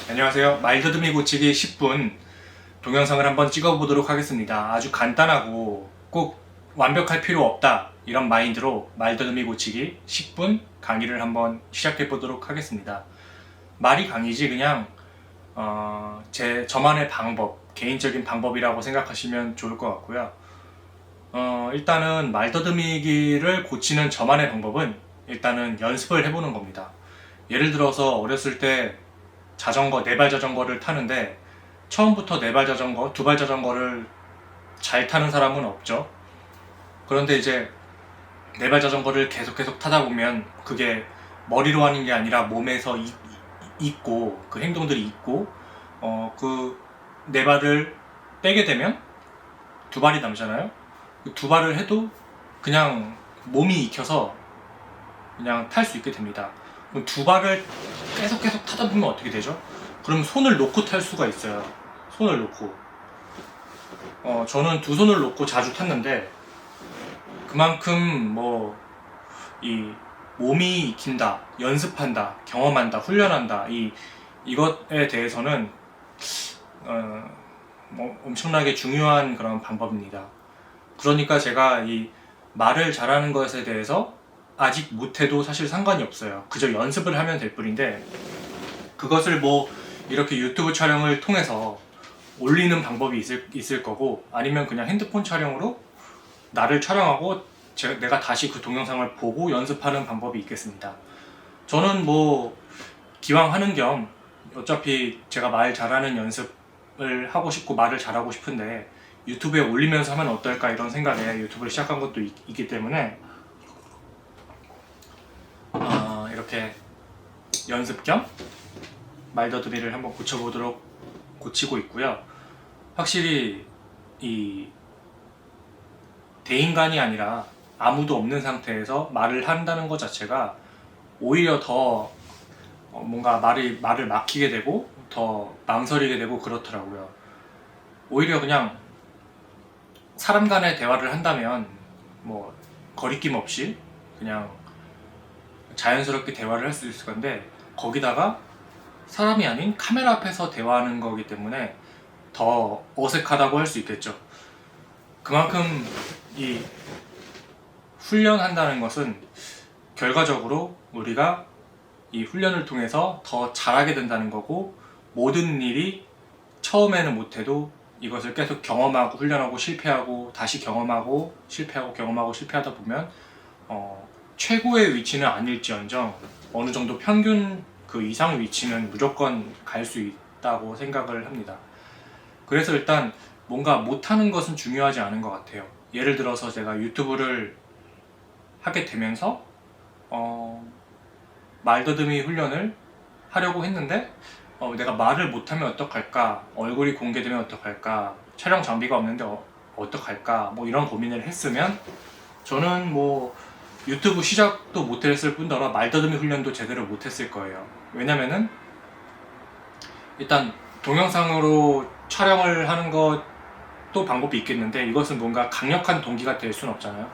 안녕하세요. 말더듬이 고치기 10분 동영상을 한번 찍어보도록 하겠습니다. 아주 간단하고 꼭 완벽할 필요 없다 이런 마인드로 말더듬이 고치기 10분 강의를 한번 시작해 보도록 하겠습니다. 말이 강의지 그냥 저만의 방법, 개인적인 방법이라고 생각하시면 좋을 것 같고요. 일단은 말더듬이기를 고치는 저만의 방법은 일단은 연습을 해보는 겁니다. 예를 들어서 어렸을 때 자전거, 네발 자전거를 타는데 처음부터 네발 자전거, 두발 자전거를 잘 타는 사람은 없죠. 그런데 이제 네발 자전거를 계속 타다 보면 그게 머리로 하는 게 아니라 몸에서 있고 그 행동들이 있고 그 네 발을 빼게 되면 두 발이 남잖아요. 그 두 발을 해도 그냥 몸이 익혀서 그냥 탈 수 있게 됩니다. 그럼 두 발을 계속 타다 보면 어떻게 되죠? 그럼 손을 놓고 탈 수가 있어요. 손을 놓고. 저는 두 손을 놓고 자주 탔는데 그만큼 이 몸이 익힌다, 연습한다, 경험한다, 훈련한다 이것에 대해서는 엄청나게 중요한 그런 방법입니다. 그러니까 제가 이 말을 잘하는 것에 대해서 아직 못해도 사실 상관이 없어요. 그저 연습을 하면 될 뿐인데 그것을 이렇게 유튜브 촬영을 통해서 올리는 방법이 있을 거고 아니면 그냥 핸드폰 촬영으로 나를 촬영하고 내가 다시 그 동영상을 보고 연습하는 방법이 있겠습니다. 저는 기왕 하는 겸 어차피 제가 말 잘하는 연습을 하고 싶고 말을 잘하고 싶은데 유튜브에 올리면서 하면 어떨까 이런 생각에 유튜브를 시작한 것도 있기 때문에 이렇게 연습 겸 말더듬이를 한번 고치고 있고요. 확실히 이 대인관이 아니라 아무도 없는 상태에서 말을 한다는 것 자체가 오히려 더 뭔가 말을 막히게 되고 더 망설이게 되고 그렇더라고요. 오히려 그냥 사람 간의 대화를 한다면 거리낌 없이 그냥 자연스럽게 대화를 할 수 있을 건데 거기다가 사람이 아닌 카메라 앞에서 대화하는 거기 때문에 더 어색하다고 할 수 있겠죠. 그만큼 이 훈련한다는 것은 결과적으로 우리가 이 훈련을 통해서 더 잘하게 된다는 거고 모든 일이 처음에는 못해도 이것을 계속 경험하고 훈련하고 실패하고 다시 경험하고 실패하고 경험하고 실패하다 보면 최고의 위치는 아닐지언정 어느 정도 평균 그 이상 위치는 무조건 갈 수 있다고 생각을 합니다. 그래서 일단 뭔가 못하는 것은 중요하지 않은 것 같아요. 예를 들어서 제가 유튜브를 하게 되면서 말더듬이 훈련을 하려고 했는데 내가 말을 못하면 어떡할까, 얼굴이 공개되면 어떡할까, 촬영 장비가 없는데 어떡할까 이런 고민을 했으면 저는 유튜브 시작도 못했을 뿐더러 말더듬이 훈련도 제대로 못했을 거예요. 왜냐면은 일단 동영상으로 촬영을 하는 것도 방법이 있겠는데 이것은 뭔가 강력한 동기가 될 수는 없잖아요.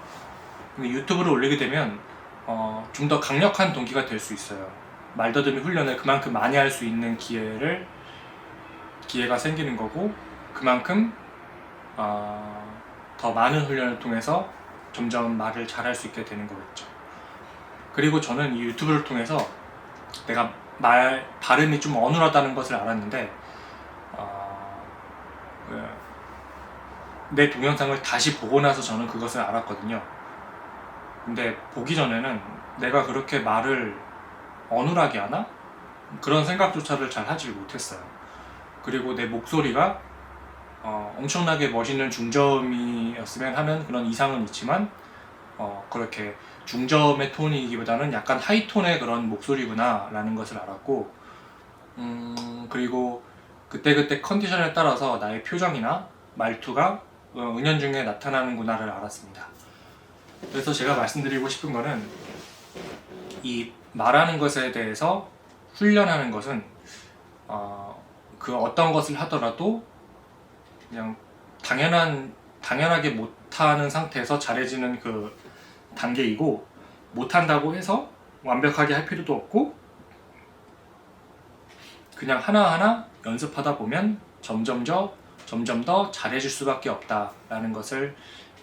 근데 유튜브를 올리게 되면 좀 더 강력한 동기가 될 수 있어요. 말더듬이 훈련을 그만큼 많이 할 수 있는 기회가 생기는 거고 그만큼 더 많은 훈련을 통해서 점점 말을 잘할 수 있게 되는 거겠죠. 그리고 저는 이 유튜브를 통해서 내가 말 발음이 좀 어눌하다는 것을 알았는데 내 동영상을 다시 보고 나서 저는 그것을 알았거든요. 근데 보기 전에는 내가 그렇게 말을 어눌하게 하나? 그런 생각조차를 잘 하지 못했어요. 그리고 내 목소리가 엄청나게 멋있는 중저음이었으면 하는 그런 이상은 있지만 그렇게 중저음의 톤이기보다는 약간 하이톤의 그런 목소리구나 라는 것을 알았고 그리고 그때그때 컨디션에 따라서 나의 표정이나 말투가 은연중에 나타나는구나를 알았습니다. 그래서 제가 말씀드리고 싶은 거는 이 말하는 것에 대해서 훈련하는 것은 그 어떤 것을 하더라도 그냥 당연하게 못하는 상태에서 잘해지는 그 단계이고 못한다고 해서 완벽하게 할 필요도 없고 그냥 하나하나 연습하다 보면 점점 더 잘해질 수밖에 없다라는 것을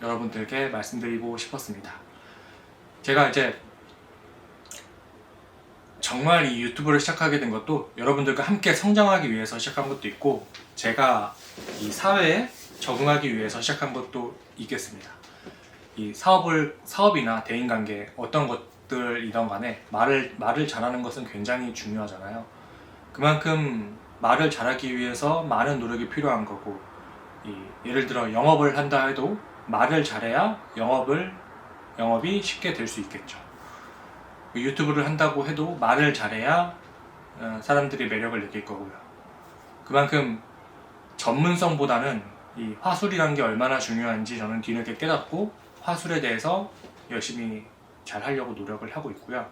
여러분들께 말씀드리고 싶었습니다. 제가 이제 정말 이 유튜브를 시작하게 된 것도 여러분들과 함께 성장하기 위해서 시작한 것도 있고, 제가 이 사회에 적응하기 위해서 시작한 것도 있겠습니다. 이 사업이나 대인관계 어떤 것들이든 간에 말을 잘하는 것은 굉장히 중요하잖아요. 그만큼 말을 잘하기 위해서 많은 노력이 필요한 거고, 예를 들어 영업을 한다 해도 말을 잘해야 영업이 쉽게 될 수 있겠죠. 유튜브를 한다고 해도 말을 잘해야 사람들이 매력을 느낄 거고요. 그만큼 전문성보다는 이 화술이라는 게 얼마나 중요한지 저는 뒤늦게 깨닫고 화술에 대해서 열심히 잘 하려고 노력을 하고 있고요.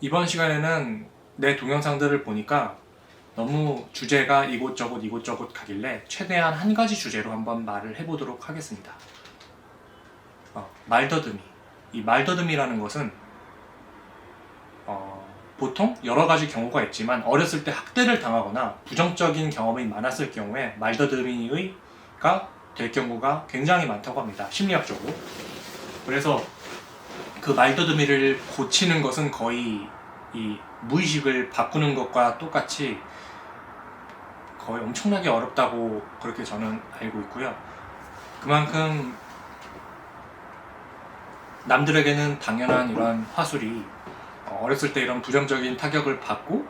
이번 시간에는 내 동영상들을 보니까 너무 주제가 이곳저곳 가길래 최대한 한 가지 주제로 한번 말을 해보도록 하겠습니다. 말더듬이. 이 말더듬이라는 것은 보통 여러 가지 경우가 있지만 어렸을 때 학대를 당하거나 부정적인 경험이 많았을 경우에 말더듬이가 될 경우가 굉장히 많다고 합니다. 심리학적으로. 그래서 그 말더듬이를 고치는 것은 거의 이 무의식을 바꾸는 것과 똑같이 거의 엄청나게 어렵다고 그렇게 저는 알고 있고요. 그만큼 남들에게는 당연한 이런 화술이 어렸을 때 이런 부정적인 타격을 받고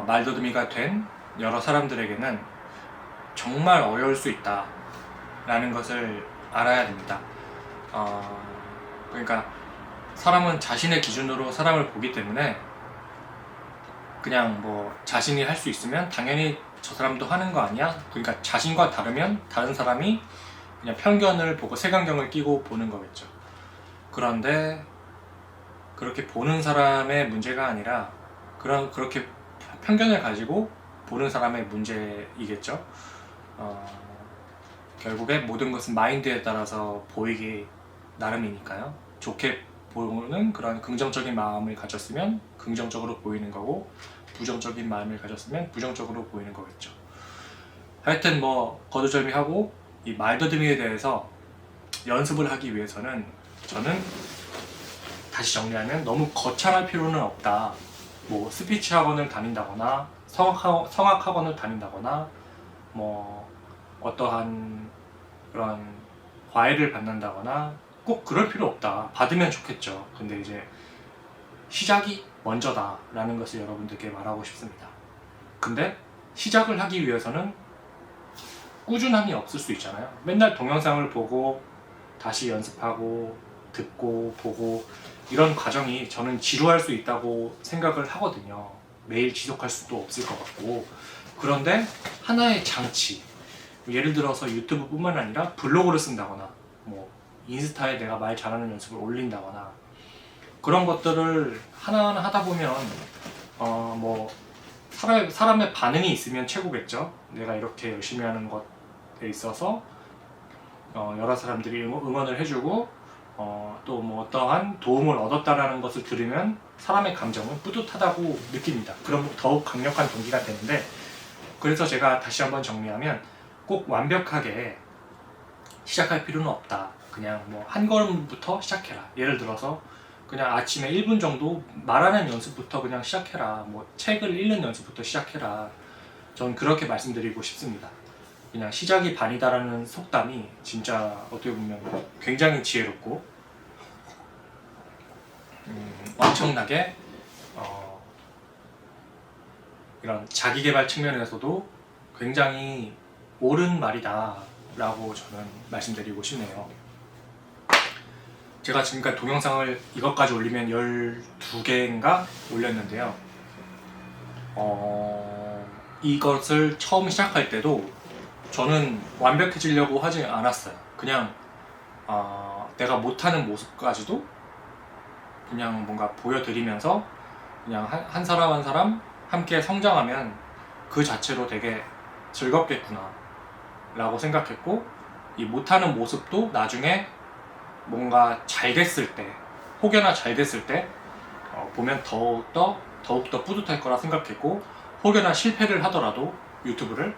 말더듬이가 된 여러 사람들에게는 정말 어려울 수 있다라는 것을 알아야 됩니다. 그러니까 사람은 자신의 기준으로 사람을 보기 때문에 그냥 뭐 자신이 할 수 있으면 당연히 저 사람도 하는 거 아니야? 그러니까 자신과 다르면 다른 사람이 그냥 편견을 보고 색안경을 끼고 보는 거겠죠. 그런데 그렇게 보는 사람의 문제가 아니라 그렇게 편견을 가지고 보는 사람의 문제이겠죠. 결국에 모든 것은 마인드에 따라서 보이기 나름이니까요. 좋게 보는 그런 긍정적인 마음을 가졌으면 긍정적으로 보이는 거고, 부정적인 마음을 가졌으면 부정적으로 보이는 거겠죠. 하여튼 뭐 거두절미하고 이 말더듬이에 대해서 연습을 하기 위해서는 저는 다시 정리하면 너무 거창할 필요는 없다. 뭐 스피치 학원을 다닌다거나 성악 학원을 다닌다거나 뭐 어떠한 그런 과외를 받는다거나 꼭 그럴 필요 없다. 받으면 좋겠죠. 근데 이제 시작이 먼저다 라는 것을 여러분들께 말하고 싶습니다. 근데 시작을 하기 위해서는 꾸준함이 없을 수 있잖아요. 맨날 동영상을 보고 다시 연습하고 듣고 보고 이런 과정이 저는 지루할 수 있다고 생각을 하거든요. 매일 지속할 수도 없을 것 같고. 그런데 하나의 장치, 예를 들어서 유튜브뿐만 아니라 블로그를 쓴다거나 뭐 인스타에 내가 말 잘하는 연습을 올린다거나 그런 것들을 하나하나 하다 보면 뭐 사람의 반응이 있으면 최고겠죠. 내가 이렇게 열심히 하는 것에 있어서 여러 사람들이 응원을 해주고 또 뭐 어떠한 도움을 얻었다라는 것을 들으면 사람의 감정은 뿌듯하다고 느낍니다. 그럼 더욱 강력한 동기가 되는데, 그래서 제가 다시 한번 정리하면 꼭 완벽하게 시작할 필요는 없다. 그냥 뭐 한 걸음부터 시작해라. 예를 들어서 그냥 아침에 1분 정도 말하는 연습부터 그냥 시작해라. 뭐 책을 읽는 연습부터 시작해라. 전 그렇게 말씀드리고 싶습니다. 그냥 시작이 반이다라는 속담이 진짜 어떻게 보면 굉장히 지혜롭고 엄청나게 이런 자기계발 측면에서도 굉장히 옳은 말이다 라고 저는 말씀드리고 싶네요. 제가 지금까지 동영상을 이것까지 올리면 12개인가 올렸는데요. 이것을 처음 시작할 때도 저는 완벽해지려고 하지 않았어요. 그냥 내가 못하는 모습까지도 그냥 뭔가 보여드리면서 그냥 한 사람 한 사람 함께 성장하면 그 자체로 되게 즐겁겠구나 라고 생각했고, 이 못하는 모습도 나중에 뭔가 잘 됐을 때, 혹여나 잘 됐을 때 보면 더욱더 더욱더 뿌듯할 거라 생각했고, 혹여나 실패를 하더라도 유튜브를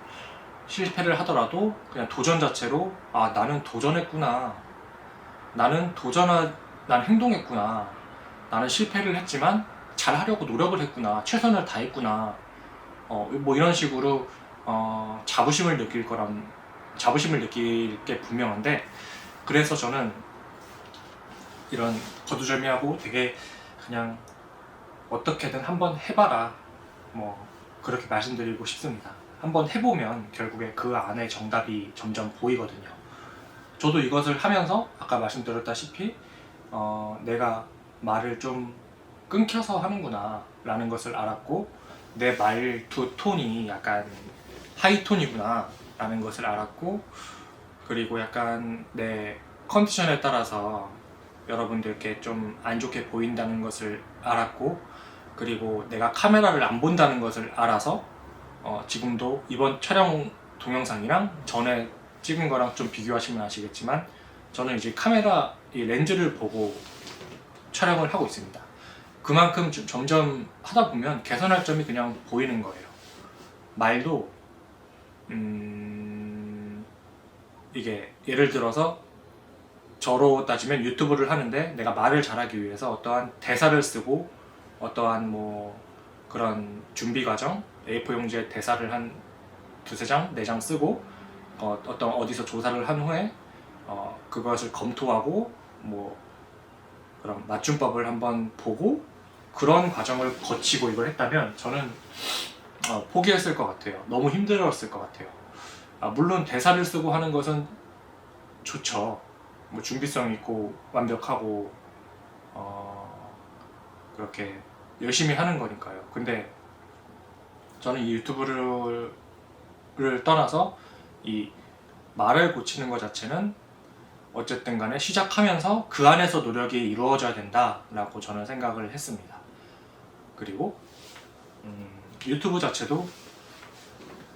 실패를 하더라도 그냥 도전 자체로 나는 도전했구나, 난 행동했구나, 나는 실패를 했지만 잘하려고 노력을 했구나, 최선을 다했구나, 뭐 이런 식으로 자부심을 느낄 게 분명한데, 그래서 저는 이런 거두절미하고 되게 그냥 어떻게든 한번 해봐라, 뭐 그렇게 말씀드리고 싶습니다. 한번 해보면 결국에 그 안에 정답이 점점 보이거든요. 저도 이것을 하면서 아까 말씀드렸다시피 내가 말을 좀 끊겨서 하는구나 라는 것을 알았고, 내 말투 톤이 약간 하이톤이구나 라는 것을 알았고, 그리고 약간 내 컨디션에 따라서 여러분들께 좀 안 좋게 보인다는 것을 알았고, 그리고 내가 카메라를 안 본다는 것을 알아서 지금도 이번 촬영 동영상이랑 전에 찍은 거랑 좀 비교하시면 아시겠지만, 저는 이제 카메라 이 렌즈를 보고 촬영을 하고 있습니다. 그만큼 점점 하다 보면 개선할 점이 그냥 보이는 거예요. 말도 이게 예를 들어서 저로 따지면 유튜브를 하는데 내가 말을 잘하기 위해서 어떠한 대사를 쓰고, 어떠한 뭐 그런 준비 과정, A4 용지에 대사를 한 두세 장, 네 장 쓰고 어디서 조사를 한 후에 그것을 검토하고 뭐 그런 맞춤법을 한번 보고, 그런 과정을 거치고 이걸 했다면 저는 포기했을 것 같아요. 너무 힘들었을 것 같아요. 물론 대사를 쓰고 하는 것은 좋죠. 뭐 준비성 있고 완벽하고 그렇게 열심히 하는 거니까요. 근데 저는 이 유튜브를 떠나서 이 말을 고치는 것 자체는 어쨌든 간에 시작하면서 그 안에서 노력이 이루어져야 된다라고 저는 생각을 했습니다. 그리고 유튜브 자체도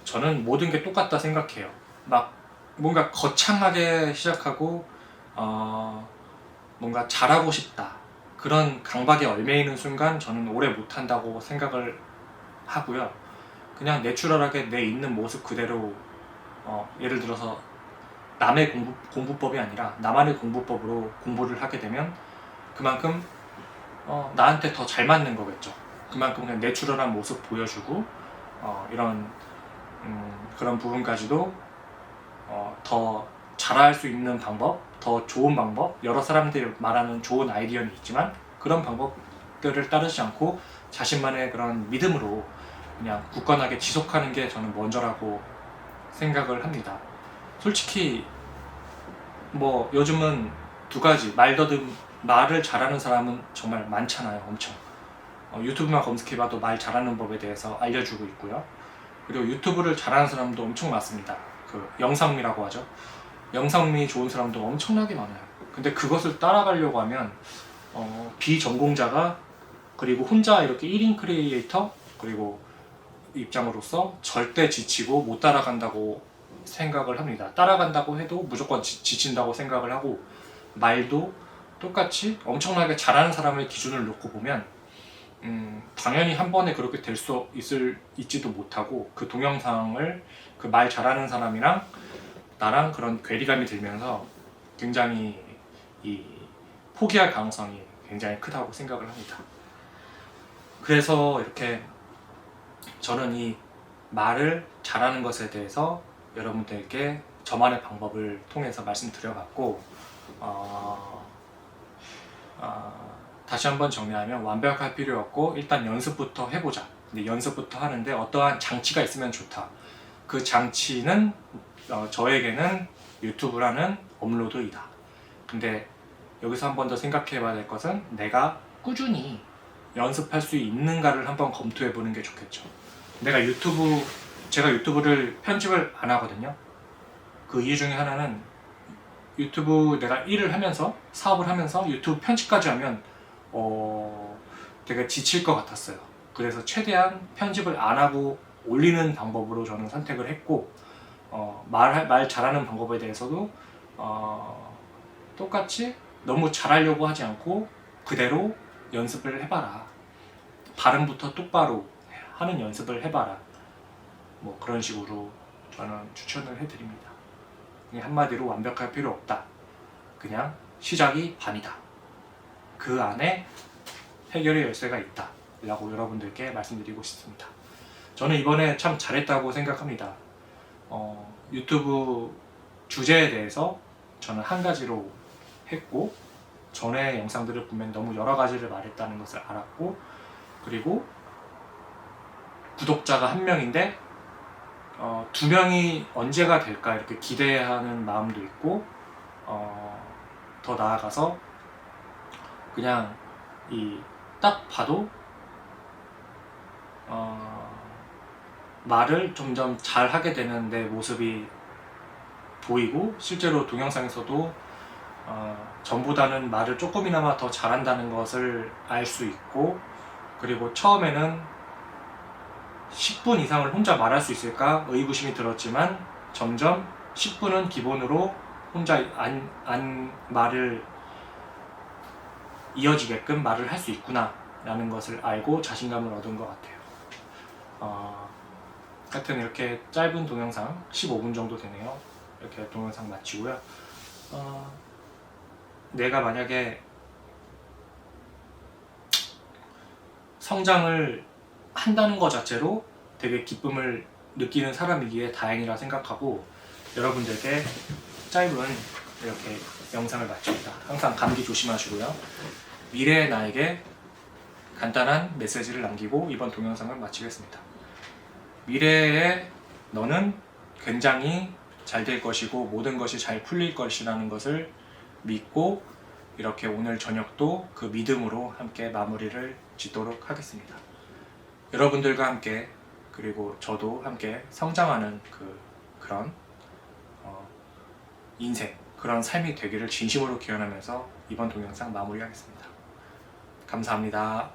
저는 모든 게 똑같다 생각해요. 막 뭔가 거창하게 시작하고 뭔가 잘하고 싶다, 그런 강박에 얽매이는 순간 저는 오래 못한다고 생각을 하고요. 그냥 내추럴하게 내 있는 모습 그대로 예를 들어서 남의 공부법이 아니라 나만의 공부법으로 공부를 하게 되면 그만큼 나한테 더 잘 맞는 거겠죠. 그만큼 그냥 내추럴한 모습 보여주고 이런 그런 부분까지도 더 잘할 수 있는 방법, 더 좋은 방법, 여러 사람들이 말하는 좋은 아이디어는 있지만 그런 방법들을 따르지 않고 자신만의 그런 믿음으로 그냥 굳건하게 지속하는 게 저는 먼저라고 생각을 합니다. 솔직히 뭐 요즘은 두 가지, 말을 잘하는 사람은 정말 많잖아요. 엄청 유튜브만 검색해봐도 말 잘하는 법에 대해서 알려주고 있고요. 그리고 유튜브를 잘하는 사람도 엄청 많습니다. 그 영상미라고 하죠. 영상미 좋은 사람도 엄청나게 많아요. 근데 그것을 따라가려고 하면 비전공자가, 그리고 혼자 이렇게 1인 크리에이터 그리고 입장으로서 절대 지치고 못 따라간다고 생각을 합니다. 따라간다고 해도 무조건 지친다고 생각을 하고, 말도 똑같이 엄청나게 잘하는 사람의 기준을 놓고 보면 당연히 한 번에 그렇게 될 수 있지도 못하고, 그 동영상을 그 말 잘하는 사람이랑 나랑 그런 괴리감이 들면서 굉장히 포기할 가능성이 굉장히 크다고 생각을 합니다. 그래서 이렇게 저는 이 말을 잘하는 것에 대해서 여러분들께 저만의 방법을 통해서 말씀드려봤고, 다시 한번 정리하면 완벽할 필요 없고 일단 연습부터 해보자. 근데 연습부터 하는데 어떠한 장치가 있으면 좋다. 그 장치는 저에게는 유튜브라는 업로드이다. 근데 여기서 한 번 더 생각해 봐야 될 것은 내가 꾸준히 연습할 수 있는가를 한번 검토해 보는 게 좋겠죠. 제가 유튜브를 편집을 안 하거든요. 그 이유 중에 하나는 유튜브 내가 일을 하면서, 사업을 하면서 유튜브 편집까지 하면 되게 지칠 것 같았어요. 그래서 최대한 편집을 안 하고 올리는 방법으로 저는 선택을 했고, 말 잘하는 방법에 대해서도 똑같이 너무 잘하려고 하지 않고 그대로 연습을 해봐라. 발음부터 똑바로 하는 연습을 해봐라. 뭐 그런 식으로 저는 추천을 해드립니다. 그냥 한마디로 완벽할 필요 없다. 그냥 시작이 반이다. 그 안에 해결의 열쇠가 있다. 라고 여러분들께 말씀드리고 싶습니다. 저는 이번에 참 잘했다고 생각합니다. 유튜브 주제에 대해서 저는 한 가지로 했고, 전에 영상들을 보면 너무 여러 가지를 말했다는 것을 알았고, 그리고 구독자가 1명인데 2명이 언제가 될까 이렇게 기대하는 마음도 있고, 더 나아가서 그냥 딱 봐도 말을 점점 잘 하게 되는 내 모습이 보이고, 실제로 동영상에서도 전보다는 말을 조금이나마 더 잘한다는 것을 알 수 있고, 그리고 처음에는 10분 이상을 혼자 말할 수 있을까 의구심이 들었지만, 점점 10분은 기본으로 혼자 말을 이어지게끔 말을 할 수 있구나 라는 것을 알고 자신감을 얻은 것 같아요. 하여튼 이렇게 짧은 동영상 15분 정도 되네요. 이렇게 동영상 마치고요. 내가 만약에 성장을 한다는 것 자체로 되게 기쁨을 느끼는 사람이기에 다행이라 생각하고, 여러분들께 짧은 이렇게 영상을 마칩니다. 항상 감기 조심하시고요. 미래의 나에게 간단한 메시지를 남기고 이번 동영상을 마치겠습니다. 미래에 너는 굉장히 잘 될 것이고 모든 것이 잘 풀릴 것이라는 것을 믿고, 이렇게 오늘 저녁도 그 믿음으로 함께 마무리를 짓도록 하겠습니다. 여러분들과 함께, 그리고 저도 함께 성장하는 그런 인생, 그런 삶이 되기를 진심으로 기원하면서 이번 동영상 마무리하겠습니다. 감사합니다.